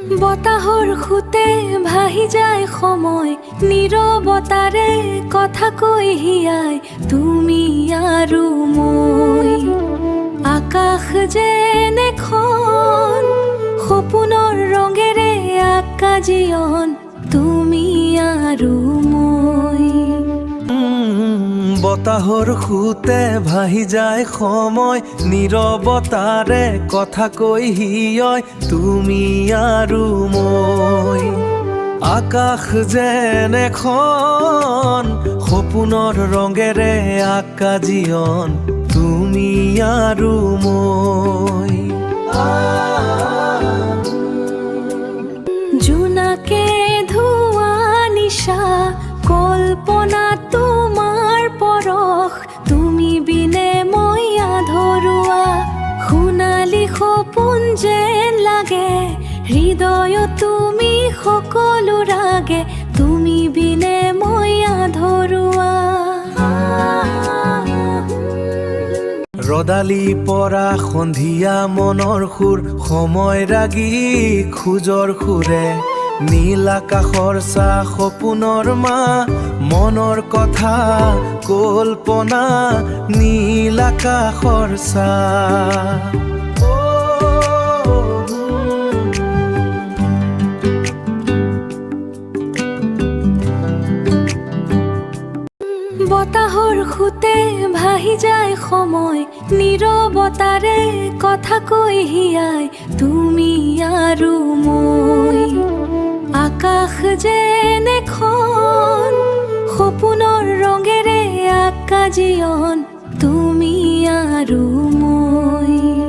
বতাহৰ খুতে ভাহি যায় সময়, নীৰৱতাৰে কথা কৈ হিয়াই তুমি আৰু মই। আকাশ যেন এখন সপোনৰ ৰঙেৰে আঁকা জীৱন, তুমি আৰু মই। বতাহৰ খুতে ভাহি যায় সময়, নীৰৱতাৰে কথা কৈ হিয়ই তুমি আৰু মই। আকাশ যেন এখন সপোনৰ ৰঙেৰে আঁকা জীৱন, তুমি আৰু মই। জোনাকে ধোৱা নিশা কল্পনা তোমাৰ পৰশ, তুমি বিনে মই আধৰুৱা। সোণালী সপোন যেন লাগে হৃদয়ত তুমি সকলো ৰাগে, তুমি বিনে মই আধৰুৱা। ৰদালি পৰা সন্ধিয়া মনৰ সুৰ, সময় ৰাগি খোজৰ সুৰে। নীল আকাশৰ চাহ সপোনৰ মা, মনৰ কথা কল্পনা নীল আকাশৰ চাহ। বতাহৰ খুতে ভাহি যায় সময়, নীৰৱতাৰে কথা কৈ হিয়াই তুমি আৰু মই। আকাশ যেন এখন সপোনৰ ৰঙেৰে আঁকা জীৱন, তুমি আৰু মই।